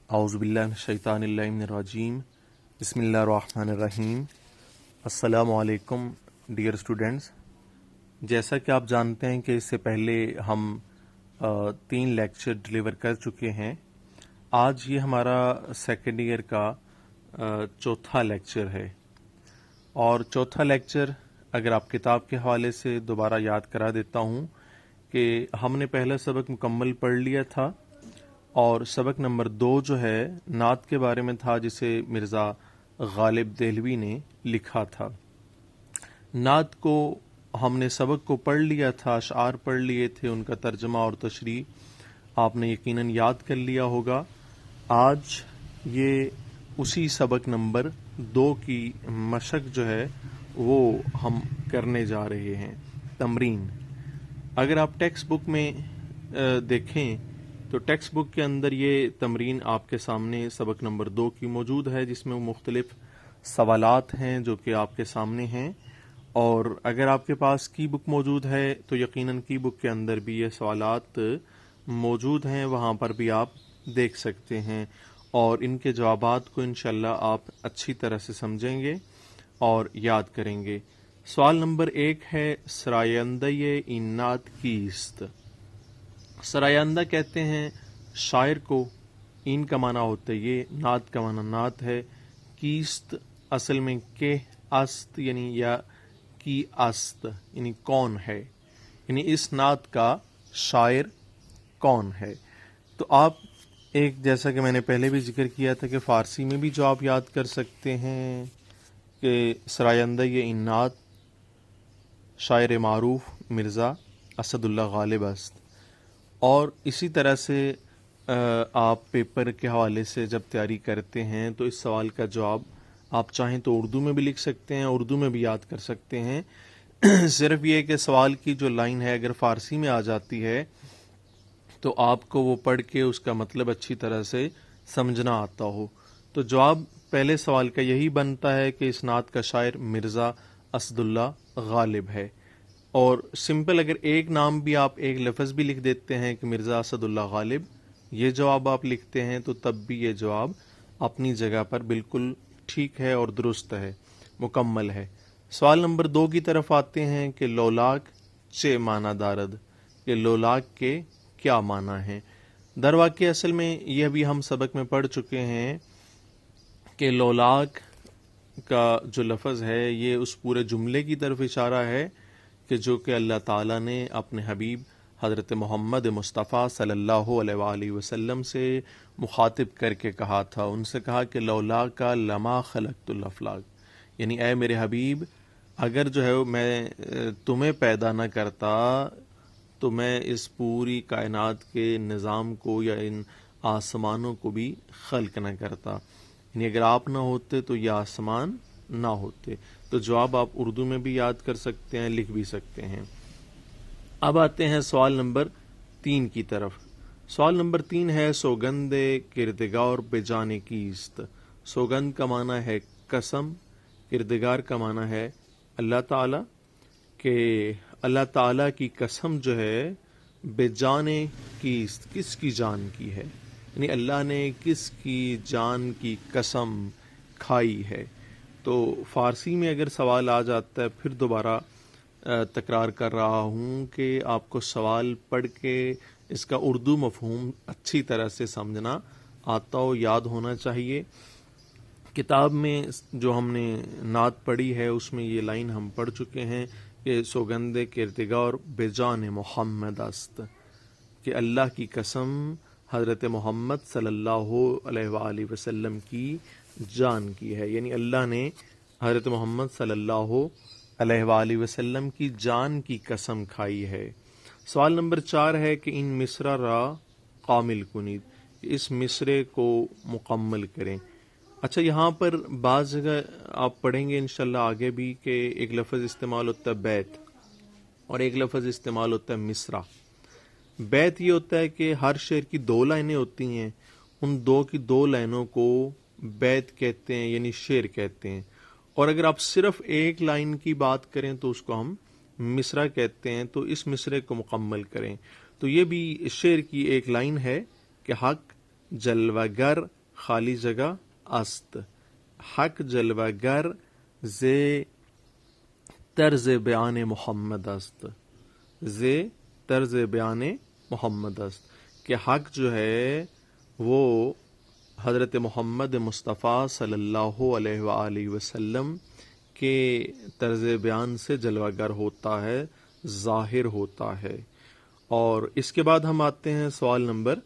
اعوذ باللہ من الشیطان الرجیم بسم اللہ الرحمن الرحیم۔ السلام علیکم ڈیئر اسٹوڈنٹس، جیسا کہ آپ جانتے ہیں کہ اس سے پہلے ہم 3 لیکچر ڈلیور کر چکے ہیں۔ آج یہ ہمارا سیکنڈ ایئر کا چوتھا لیکچر ہے، اور چوتھا لیکچر اگر آپ کتاب کے حوالے سے دوبارہ یاد کرا دیتا ہوں کہ ہم نے پہلا سبق مکمل پڑھ لیا تھا، اور سبق نمبر 2 جو ہے نعت کے بارے میں تھا، جسے مرزا غالب دہلوی نے لکھا تھا۔ نعت کو ہم نے سبق کو پڑھ لیا تھا، اشعار پڑھ لیے تھے، ان کا ترجمہ اور تشریح آپ نے یقیناً یاد کر لیا ہوگا۔ آج یہ اسی سبق نمبر 2 کی مشق جو ہے وہ ہم کرنے جا رہے ہیں، تمرین۔ اگر آپ ٹیکسٹ بک میں دیکھیں تو ٹیکسٹ بک کے اندر یہ تمرین آپ کے سامنے سبق نمبر 2 کی موجود ہے، جس میں مختلف سوالات ہیں جو کہ آپ کے سامنے ہیں، اور اگر آپ کے پاس کی بک موجود ہے تو یقیناً کی بک کے اندر بھی یہ سوالات موجود ہیں، وہاں پر بھی آپ دیکھ سکتے ہیں، اور ان کے جوابات کو انشاءاللہ آپ اچھی طرح سے سمجھیں گے اور یاد کریں گے۔ سوال نمبر 1 ہے، سرایندہ این نعت کیست؟ سرایندہ کہتے ہیں شاعر کو، این کا معنی ہوتا ہے یہ، نعت کا معنی نعت ہے، کیست اصل میں کہ است یعنی یا کی است یعنی کون ہے، یعنی اس نعت کا شاعر کون ہے۔ تو آپ ایک، جیسا کہ میں نے پہلے بھی ذکر کیا تھا کہ فارسی میں بھی جو آپ یاد کر سکتے ہیں کہ سرایندہ این نعت شاعر معروف مرزا اسد اللہ غالب است، اور اسی طرح سے آپ پیپر کے حوالے سے جب تیاری کرتے ہیں تو اس سوال کا جواب آپ چاہیں تو اردو میں بھی لکھ سکتے ہیں، اردو میں بھی یاد کر سکتے ہیں۔ صرف یہ کہ سوال کی جو لائن ہے اگر فارسی میں آ جاتی ہے تو آپ کو وہ پڑھ کے اس کا مطلب اچھی طرح سے سمجھنا آتا ہو، تو جواب پہلے سوال کا یہی بنتا ہے کہ اس نعت کا شاعر مرزا اسد اللہ غالب ہے۔ اور سمپل اگر ایک نام بھی، آپ ایک لفظ بھی لکھ دیتے ہیں کہ مرزا اسد اللہ غالب، یہ جواب آپ لکھتے ہیں تو تب بھی یہ جواب اپنی جگہ پر بالکل ٹھیک ہے اور درست ہے، مکمل ہے۔ سوال نمبر 2 کی طرف آتے ہیں کہ لولاک چے معنی دارد، کہ لولاک کے کیا معنی ہیں۔ در واقع اصل میں یہ بھی ہم سبق میں پڑھ چکے ہیں کہ لولاک کا جو لفظ ہے یہ اس پورے جملے کی طرف اشارہ ہے کہ جو کہ اللہ تعالیٰ نے اپنے حبیب حضرت محمد مصطفیٰ صلی اللہ علیہ وآلہ وسلم سے مخاطب کر کے کہا تھا، ان سے کہا کہ لولا کا لما خلقت الافلاک، یعنی اے میرے حبیب، اگر جو ہے میں تمہیں پیدا نہ کرتا تو میں اس پوری کائنات کے نظام کو یا ان آسمانوں کو بھی خلق نہ کرتا، یعنی اگر آپ نہ ہوتے تو یہ آسمان نہ ہوتے۔ تو جواب آپ اردو میں بھی یاد کر سکتے ہیں، لکھ بھی سکتے ہیں۔ اب آتے ہیں سوال نمبر 3 کی طرف۔ سوال نمبر 3 ہے، سوگند کردگار بجانے کیست؟ سوگند کا معنی ہے قسم، کردگار کا معنی ہے اللہ تعالی، کہ اللہ تعالی کی قسم جو ہے بجانے کیست، کس کی جان کی ہے، یعنی اللہ نے کس کی جان کی قسم کھائی ہے۔ تو فارسی میں اگر سوال آ جاتا ہے، پھر دوبارہ تکرار کر رہا ہوں کہ آپ کو سوال پڑھ کے اس کا اردو مفہوم اچھی طرح سے سمجھنا آتا ہو، یاد ہونا چاہیے۔ کتاب میں جو ہم نے نعت پڑھی ہے اس میں یہ لائن ہم پڑھ چکے ہیں کہ سوگند کردگار بجان محمد است، کہ اللہ کی قسم حضرت محمد صلی اللہ علیہ وآلہ وسلم کی جان کی ہے، یعنی اللہ نے حضرت محمد صلی اللہ علیہ وآلہ وسلم کی جان کی قسم کھائی ہے۔ سوال نمبر 4 ہے کہ ان مصرع را کامل کنید، اس مصرے کو مکمل کریں۔ اچھا، یہاں پر بعض جگہ آپ پڑھیں گے انشاءاللہ آگے بھی کہ ایک لفظ استعمال ہوتا ہے بیت، اور ایک لفظ استعمال ہوتا ہے مصرع۔ بیت یہ ہوتا ہے کہ ہر شعر کی 2 لائنیں ہوتی ہیں، ان 2 کی 2 لائنوں کو بیت کہتے ہیں، یعنی شعر کہتے ہیں، اور اگر آپ صرف ایک لائن کی بات کریں تو اس کو ہم مصرع کہتے ہیں۔ تو اس مصرے کو مکمل کریں۔ تو یہ بھی شعر کی ایک لائن ہے کہ حق جلوہ گر خالی جگہ است، حق جلوہ گر زے طرز بیان محمد است، زے طرز بیان محمد است، کہ حق جو ہے وہ حضرت محمد مصطفیٰ صلی اللہ علیہ وآلہ وسلم کے طرز بیان سے جلوہ گر ہوتا ہے، ظاہر ہوتا ہے۔ اور اس کے بعد ہم آتے ہیں سوال نمبر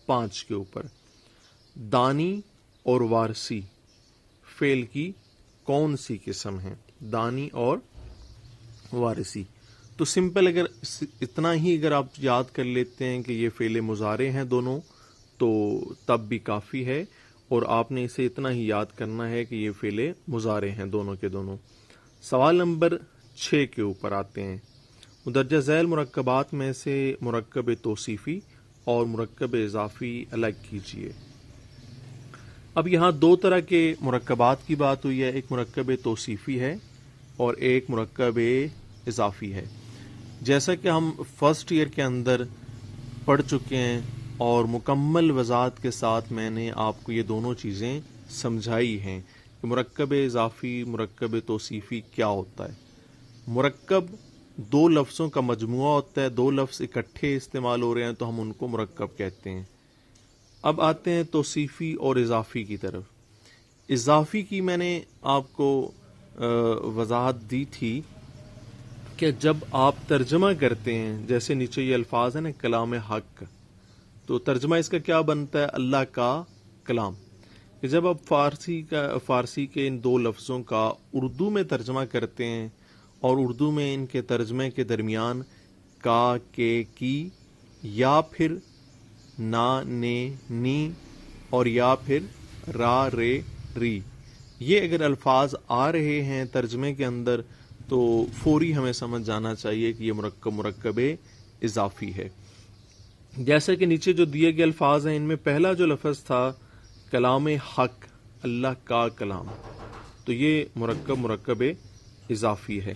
5 کے اوپر۔ دانی اور وارسی فعل کی کون سی قسم ہے؟ دانی اور وارسی، تو سمپل اگر اتنا ہی اگر آپ یاد کر لیتے ہیں کہ یہ فعل مضارع ہیں دونوں تو تب بھی کافی ہے، اور آپ نے اسے اتنا ہی یاد کرنا ہے کہ یہ فعل مضارع ہیں دونوں کے دونوں۔ سوال نمبر 6 کے اوپر آتے ہیں۔ مدرجہ ذیل مرکبات میں سے مرکب توصیفی اور مرکب اضافی الگ کیجیے۔ اب یہاں دو طرح کے مرکبات کی بات ہوئی ہے، ایک مرکب توصیفی ہے اور ایک مرکب اضافی ہے۔ جیسا کہ ہم فرسٹ ایئر کے اندر پڑھ چکے ہیں اور مکمل وضاحت کے ساتھ میں نے آپ کو یہ دونوں چیزیں سمجھائی ہیں کہ مرکب اضافی مرکب توصیفی کیا ہوتا ہے۔ مرکب دو لفظوں کا مجموعہ ہوتا ہے، دو لفظ اکٹھے استعمال ہو رہے ہیں تو ہم ان کو مرکب کہتے ہیں۔ اب آتے ہیں توصیفی اور اضافی کی طرف۔ اضافی کی میں نے آپ کو وضاحت دی تھی کہ جب آپ ترجمہ کرتے ہیں، جیسے نیچے یہ الفاظ ہیں نا کلام حق، تو ترجمہ اس کا کیا بنتا ہے؟ اللہ کا کلام۔ کہ جب آپ فارسی کے ان دو لفظوں کا اردو میں ترجمہ کرتے ہیں اور اردو میں ان کے ترجمے کے درمیان کا، کے، کی، یا پھر نا، نے، نی اور یا پھر را، رے، ری، یہ اگر الفاظ آ رہے ہیں ترجمے کے اندر تو فوری ہمیں سمجھ جانا چاہیے کہ یہ مرکب اضافی ہے۔ جیسا کہ نیچے جو دیے گئے الفاظ ہیں ان میں پہلا جو لفظ تھا کلام حق، اللہ کا کلام، تو یہ مرکب اضافی ہے۔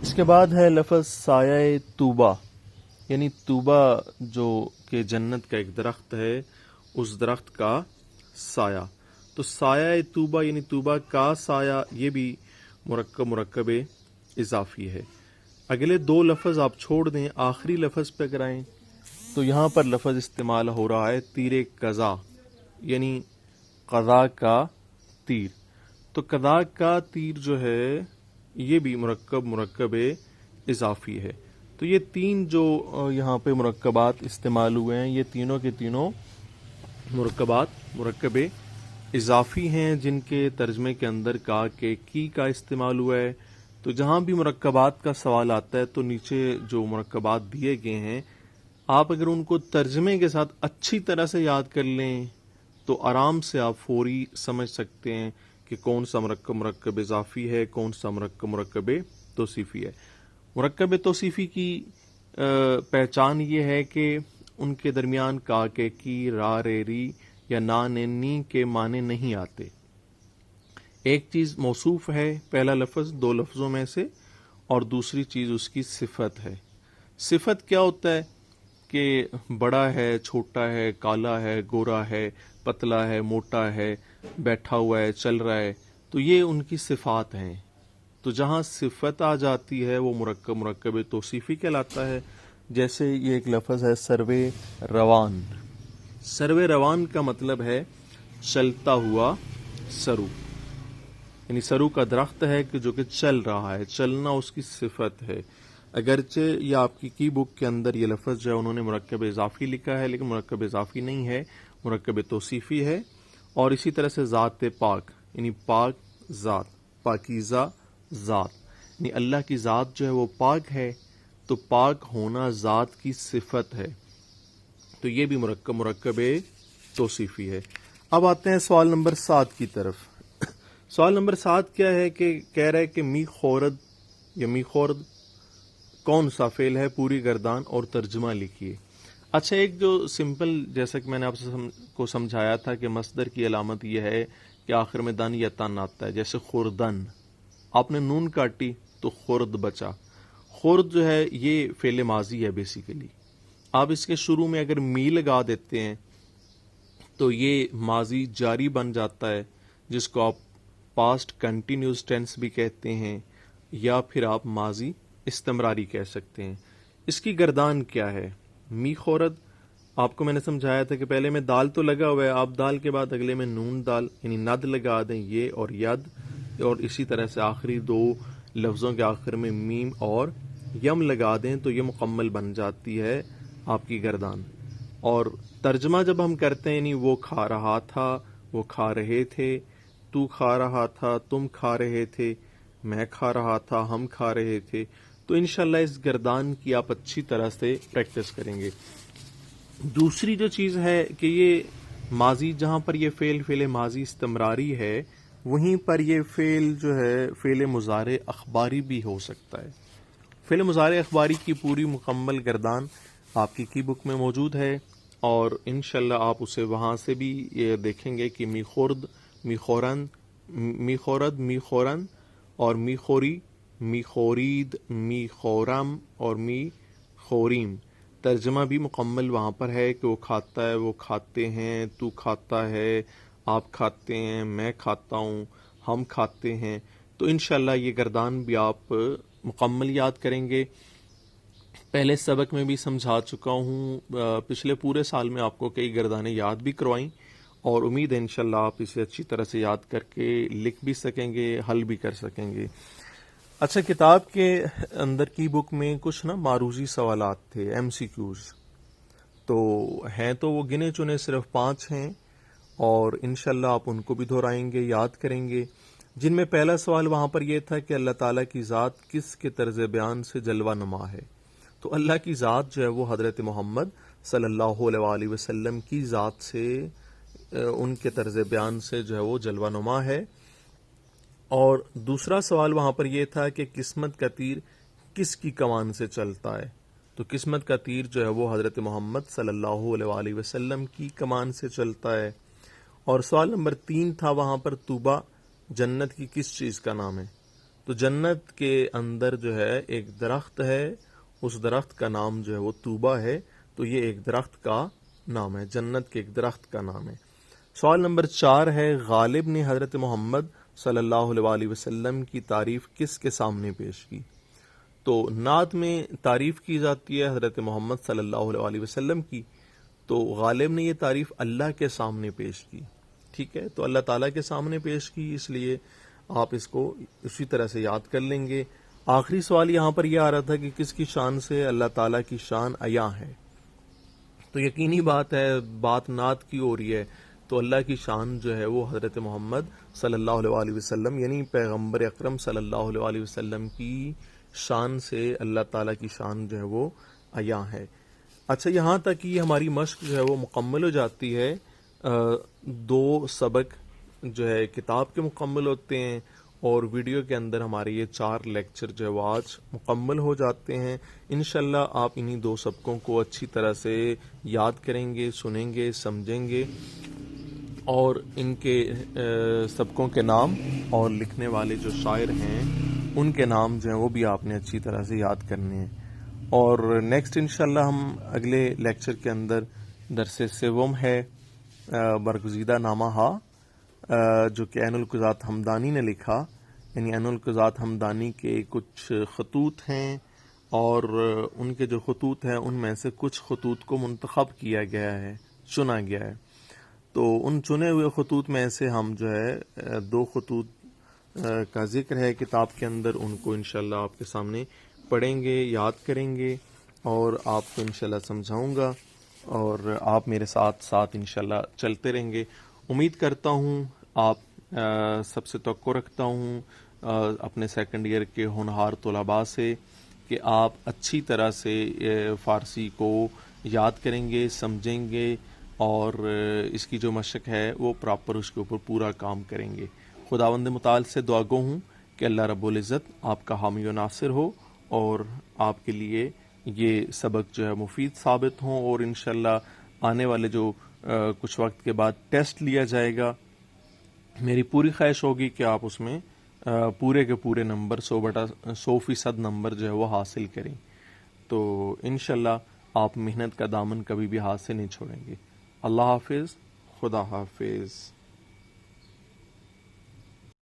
اس کے بعد ہے لفظ سایہ طوبہ، یعنی طوبہ جو کہ جنت کا ایک درخت ہے، اس درخت کا سایہ، تو سایہ طوبہ یعنی طوبہ کا سایہ، یہ بھی مرکب اضافی ہے۔ اگلے دو لفظ آپ چھوڑ دیں، آخری لفظ پہ اگر آئیں تو یہاں پر لفظ استعمال ہو رہا ہے تیر قضا، یعنی قضا کا تیر، تو قضا کا تیر جو ہے یہ بھی مرکب اضافی ہے۔ تو یہ تین جو یہاں پہ مرکبات استعمال ہوئے ہیں، یہ تینوں کے تینوں مرکب اضافی ہیں، جن کے ترجمے کے اندر کا، کے، کی کا استعمال ہوا ہے۔ تو جہاں بھی مرکبات کا سوال آتا ہے تو نیچے جو مرکبات دیے گئے ہیں آپ اگر ان کو ترجمے کے ساتھ اچھی طرح سے یاد کر لیں تو آرام سے آپ فوری سمجھ سکتے ہیں کہ کون سا مرکب اضافی ہے، کون سا مرکب توصیفی ہے۔ مرکب توصیفی کی پہچان یہ ہے کہ ان کے درمیان کا، کے، کی، را، رے، ری یا نا، نے، نی کے معنی نہیں آتے۔ ایک چیز موصوف ہے پہلا لفظ دو لفظوں میں سے، اور دوسری چیز اس کی صفت ہے۔ صفت کیا ہوتا ہے؟ کہ بڑا ہے، چھوٹا ہے، کالا ہے، گورا ہے، پتلا ہے، موٹا ہے، بیٹھا ہوا ہے، چل رہا ہے، تو یہ ان کی صفات ہیں۔ تو جہاں صفت آ جاتی ہے وہ مرکب توصیفی کہلاتا ہے۔ جیسے یہ ایک لفظ ہے سروے روان۔ سروے روان کا مطلب ہے چلتا ہوا سرو، یعنی سرو کا درخت ہے کہ جو کہ چل رہا ہے، چلنا اس کی صفت ہے۔ اگرچہ یہ آپ کی بک کے اندر یہ لفظ جو ہے انہوں نے مرکب اضافی لکھا ہے، لیکن مرکب اضافی نہیں ہے، مرکب توصیفی ہے۔ اور اسی طرح سے ذات پاک، یعنی پاک ذات، پاکیزہ ذات، یعنی اللہ کی ذات جو ہے وہ پاک ہے، تو پاک ہونا ذات کی صفت ہے، تو یہ بھی مرکب توصیفی ہے۔ اب آتے ہیں سوال نمبر 7 کی طرف۔ سوال نمبر 7 کیا ہے کہ کہہ رہا ہے کہ می خورد یا می خورد کون سا فعل ہے؟ پوری گردان اور ترجمہ لکھیے۔ اچھا، ایک جو سمپل، جیسا کہ میں نے آپ کو سمجھایا تھا کہ مصدر کی علامت یہ ہے کہ آخر میں دن یا تن آتا ہے، جیسے خوردن، آپ نے نون کاٹی تو خورد بچا۔ خورد جو ہے یہ فعل ماضی ہے بیسیکلی، آپ اس کے شروع میں اگر می لگا دیتے ہیں تو یہ ماضی جاری بن جاتا ہے، جس کو آپ پاسٹ کنٹینیوس ٹینس بھی کہتے ہیں، یا پھر آپ ماضی استمراری کہہ سکتے ہیں۔ اس کی گردان کیا ہے؟ می خورد، آپ کو میں نے سمجھایا تھا کہ پہلے میں دال تو لگا ہوا ہے، آپ دال کے بعد اگلے میں نون دال یعنی ند لگا دیں، یہ اور ید، اور اسی طرح سے آخری دو لفظوں کے آخر میں میم اور یم لگا دیں تو یہ مکمل بن جاتی ہے آپ کی گردان۔ اور ترجمہ جب ہم کرتے ہیں، یعنی وہ کھا رہا تھا، وہ کھا رہے تھے، تو کھا رہا تھا، تم کھا رہے تھے، میں کھا رہا تھا، ہم کھا رہے تھے، تو انشاءاللہ اس گردان کی آپ اچھی طرح سے پریکٹس کریں گے۔ دوسری جو چیز ہے کہ یہ ماضی، جہاں پر یہ فعل ماضی استمراری ہے، وہیں پر یہ فعل جو ہے فعل مضارع اخباری بھی ہو سکتا ہے۔ فعل مضارع اخباری کی پوری مکمل گردان آپ کی بک میں موجود ہے، اور انشاءاللہ آپ اسے وہاں سے بھی یہ دیکھیں گے کہ می خورد، می خورن، می خورد، می خورن، اور می خوری، می خورید، می خورم اور می خوریم۔ ترجمہ بھی مکمل وہاں پر ہے کہ وہ کھاتا ہے، وہ کھاتے ہیں، تو کھاتا ہے، آپ کھاتے ہیں، میں کھاتا ہوں، ہم کھاتے ہیں۔ تو انشاءاللہ یہ گردان بھی آپ مکمل یاد کریں گے۔ پہلے سبق میں بھی سمجھا چکا ہوں، پچھلے پورے سال میں آپ کو کئی گردانیں یاد بھی کروائیں، اور امید ہے انشاءاللہ آپ اسے اچھی طرح سے یاد کر کے لکھ بھی سکیں گے، حل بھی کر سکیں گے۔ اچھا، کتاب کے اندر کی بک میں کچھ نا معروضی سوالات تھے، ایم سی کیوز، تو ہیں تو وہ گنے چنے صرف 5 ہیں، اور انشاءاللہ آپ ان کو بھی دہرائیں گے، یاد کریں گے، جن میں پہلا سوال وہاں پر یہ تھا کہ اللہ تعالیٰ کی ذات کس کے طرز بیان سے جلوہ نما ہے؟ تو اللہ کی ذات جو ہے وہ حضرت محمد صلی اللہ علیہ وآلہ وسلم کی ذات سے، ان کے طرز بیان سے جو ہے وہ جلوہ نما ہے۔ اور دوسرا سوال وہاں پر یہ تھا کہ قسمت کا تیر کس کی کمان سے چلتا ہے؟ تو قسمت کا تیر جو ہے وہ حضرت محمد صلی اللہ علیہ وآلہ وسلم کی کمان سے چلتا ہے۔ اور سوال نمبر 3 تھا وہاں پر طوبہ جنت کی کس چیز کا نام ہے؟ تو جنت کے اندر جو ہے ایک درخت ہے، اس درخت کا نام جو ہے وہ طوبہ ہے، تو یہ ایک درخت کا نام ہے، جنت کے ایک درخت کا نام ہے۔ سوال نمبر 4 ہے غالب نے حضرت محمد صلی اللہ علیہ وآلہ وسلم کی تعریف کس کے سامنے پیش کی؟ تو نعت میں تعریف کی جاتی ہے حضرت محمد صلی اللہ علیہ وآلہ وسلم کی، تو غالب نے یہ تعریف اللہ کے سامنے پیش کی، ٹھیک ہے، تو اللہ تعالیٰ کے سامنے پیش کی، اس لیے آپ اس کو اسی طرح سے یاد کر لیں گے۔ آخری سوال یہاں پر یہ آ رہا تھا کہ کس کی شان سے اللہ تعالیٰ کی شان عیاں ہے؟ تو یقینی بات ہے، بات نعت کی ہو رہی ہے، تو اللہ کی شان جو ہے وہ حضرت محمد صلی اللہ علیہ وآلہ وسلم یعنی پیغمبر اکرم صلی اللہ علیہ وآلہ وسلم کی شان سے اللہ تعالیٰ کی شان جو ہے وہ عیاں ہے۔ اچھا، یہاں تک یہ ہماری مشق جو ہے وہ مکمل ہو جاتی ہے، 2 سبق جو ہے کتاب کے مکمل ہوتے ہیں، اور ویڈیو کے اندر ہمارے یہ 4 لیکچر جو ہے وہ آج مکمل ہو جاتے ہیں۔ انشاءاللہ آپ انہی 2 سبقوں کو اچھی طرح سے یاد کریں گے، سنیں گے، سمجھیں گے، اور ان کے سبقوں کے نام اور لکھنے والے جو شاعر ہیں ان کے نام جو ہیں وہ بھی آپ نے اچھی طرح سے یاد کرنے ہیں۔ اور نیکسٹ انشاءاللہ ہم اگلے لیکچر کے اندر درس سوم ہے برگزیدہ نامہ ہا، جو کہ عین القضات ہمدانی نے لکھا، یعنی عین القضات ہمدانی کے کچھ خطوط ہیں، اور ان کے جو خطوط ہیں ان میں سے کچھ خطوط کو منتخب کیا گیا ہے، چنا گیا ہے، تو ان چنے ہوئے خطوط میں سے ہم جو ہے 2 خطوط کا ذکر ہے کتاب کے اندر، ان کو انشاءاللہ آپ کے سامنے پڑھیں گے، یاد کریں گے، اور آپ کو انشاءاللہ سمجھاؤں گا، اور آپ میرے ساتھ ساتھ انشاءاللہ چلتے رہیں گے۔ امید کرتا ہوں آپ سب سے توقع رکھتا ہوں اپنے سیکنڈ ایئر کے ہونہار طلباء سے کہ آپ اچھی طرح سے فارسی کو یاد کریں گے، سمجھیں گے، اور اس کی جو مشق ہے وہ پراپر اس کے اوپر پورا کام کریں گے۔ خداوند متعال سے دعا گو ہوں کہ اللہ رب العزت آپ کا حامی و ناصر ہو، اور آپ کے لیے یہ سبق جو ہے مفید ثابت ہوں، اور انشاءاللہ آنے والے جو کچھ وقت کے بعد ٹیسٹ لیا جائے گا، میری پوری خواہش ہوگی کہ آپ اس میں پورے کے پورے نمبر 100% نمبر جو ہے وہ حاصل کریں، تو انشاءاللہ آپ محنت کا دامن کبھی بھی ہاتھ سے نہیں چھوڑیں گے۔ اللہ حافظ، خدا حافظ.